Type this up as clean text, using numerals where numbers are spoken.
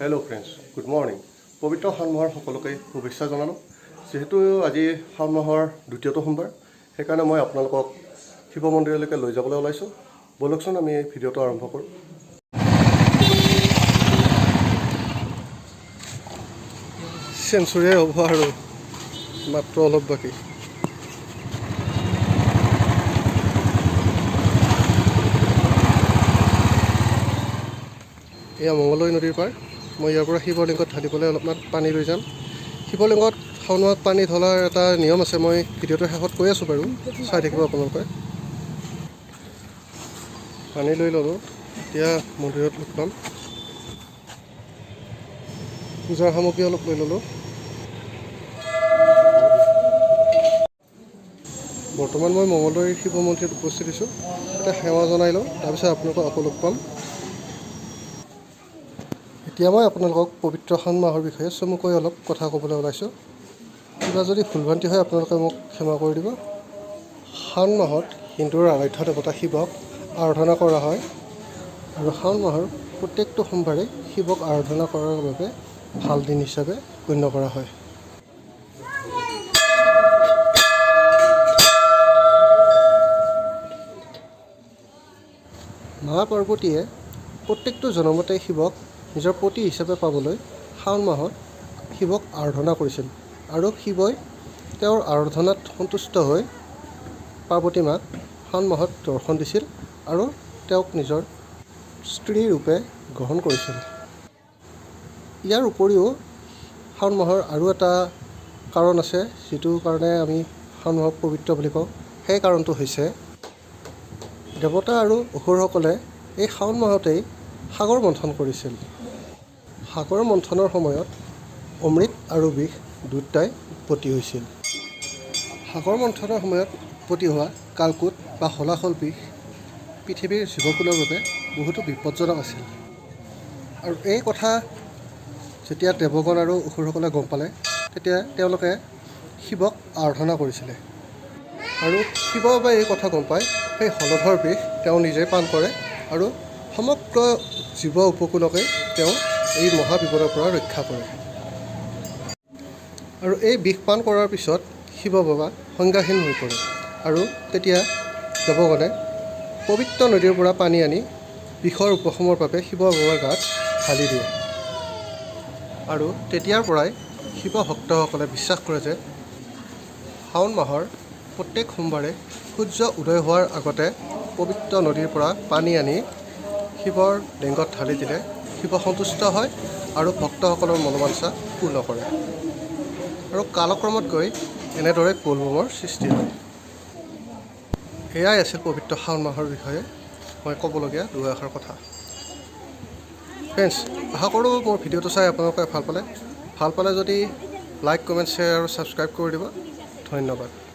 Hello' friends, good morning. পবিত্ৰ শাওণ মাহৰ সকলোকে শুভেচ্ছা জনালোঁ। যিহেতু আজি শাওণ মাহৰ দ্বিতীয়টো সোমবাৰ, সেইকাৰণে মই আপোনালোকক শিৱ মন্দিৰলৈকে লৈ যাবলৈ ওলাইছোঁ। ব'লকচোন আমি এই ভিডিঅ'টো আৰম্ভ কৰোঁ। চেঞ্চুৰীয়ে হ'ব আৰু মাত্ৰ অলপ বাকী। এয়া মঙলদৈ নদীৰ পাৰ। মই ইয়াৰ পৰা শিৱলিংগত ঢালিবলৈ অলপমান পানী লৈ যাম। শিৱলিংগত শাওণ মাহত পানী ঢলাৰ এটা নিয়ম আছে, মই ভিডিঅ'টো শেষত কৈ আছোঁ বাৰু, চাই থাকিব আপোনালোকে। পানী লৈ ল'লোঁ, এতিয়া মন্দিৰত লগ পাম। পূজাৰ সামগ্ৰী অলপ লৈ ল'লোঁ। বৰ্তমান মই মঙলদৈৰ শিৱ মন্দিৰত উপস্থিত হৈছোঁ। এতিয়া সেৱা জনাই লওঁ, তাৰপিছত আপোনালোকক আকৌ লগ পাম। এতিয়া মই আপোনালোকক পবিত্ৰ শাওণ মাহৰ বিষয়ে চমুকৈ অলপ কথা ক'বলৈ ওলাইছোঁ। কিবা যদি ভুলভ্ৰান্তি হয় আপোনালোকে মোক ক্ষমা কৰি দিব। শাওণ মাহত হিন্দুৰ আৰাধ্য দেৱতা শিৱক আৰাধনা কৰা হয়, আৰু শাওণ মাহৰ প্ৰত্যেকটো সোমবাৰে শিৱক আৰাধনা কৰাৰ বাবে ভাল দিন হিচাপে গণ্য কৰা হয়। মা পাৰ্বতীয়ে প্ৰত্যেকটো জনমতে শিৱক নিজৰ পতি হিচাপে পাবলৈ শাওণ মাহত শিৱক আৰাধনা কৰিছিল, আৰু শিৱই তেওঁৰ আৰাধনাত সন্তুষ্ট হৈ পাৰ্বতী মাক শাওণ মাহত দৰ্শন দিছিল আৰু তেওঁক নিজৰ স্ত্ৰী ৰূপে গ্ৰহণ কৰিছিল। ইয়াৰ উপৰিও শাওণ মাহৰ আৰু এটা কাৰণ আছে, যিটো কাৰণে আমি শাওণ মাহক পবিত্ৰ বুলি কওঁ। সেই কাৰণটো হৈছে দেৱতা আৰু অসুৰসকলে এই শাওণ মাহতেই সাগৰ মন্থন কৰিছিল। সাগৰ মন্থনৰ সময়ত অমৃত আৰু বিষ দুয়োটাই উৎপত্তি হৈছিল। সাগৰ মন্থনৰ সময়ত উৎপত্তি হোৱা কালকূট বা হলাহল বিষ পৃথিৱীৰ জীৱকুলৰ বাবে বহুতো বিপদজনক আছিল, আৰু এই কথা যেতিয়া দেৱগণ আৰু অসুৰসকলে গম পালে, তেতিয়া তেওঁলোকে শিৱক আৰাধনা কৰিছিলে, আৰু শিৱ বাবাই এই কথা গম পাই সেই হলধৰ বিষ তেওঁ নিজে পান কৰে, আৰু সমগ্ৰ জীৱ উপকূলকে তেওঁ এই মহাবিপদৰ পৰা ৰক্ষা কৰে। আৰু এই বিষ পান কৰাৰ পিছত শিৱ বাবা সংজ্ঞাহীন হৈ পৰে, আৰু তেতিয়া দেৱগণে পবিত্ৰ নদীৰ পৰা পানী আনি বিষৰ উপশমৰ বাবে শিৱ বাবাৰ গাত ঢালি দিয়ে। আৰু তেতিয়াৰ পৰাই শিৱ ভক্তসকলে বিশ্বাস কৰে যে শাওণ মাহৰ প্ৰত্যেক সোমবাৰে সূৰ্য উদয় হোৱাৰ আগতে পবিত্ৰ নদীৰ পৰা পানী আনি শিৱৰ লিংগত ঢালি দিলে শিৱ সন্তুষ্ট হয় আৰু ভক্তসকলৰ মনোবাঞ্ছা পূৰ্ণ কৰে। আৰু কালক্ৰমত গৈ এনেদৰে বলবমৰ সৃষ্টি হয়। এয়াই আছিল পবিত্ৰ শাওণ মাহৰ বিষয়ে মই ক'বলগীয়া দুআষাৰ কথা। ফ্ৰেণ্ডছ, আশা কৰোঁ মোৰ ভিডিঅ'টো চাই আপোনালোকে ভাল পালে যদি লাইক, কমেণ্ট, শ্বেয়াৰ আৰু ছাবস্ক্ৰাইব কৰি দিব। ধন্যবাদ।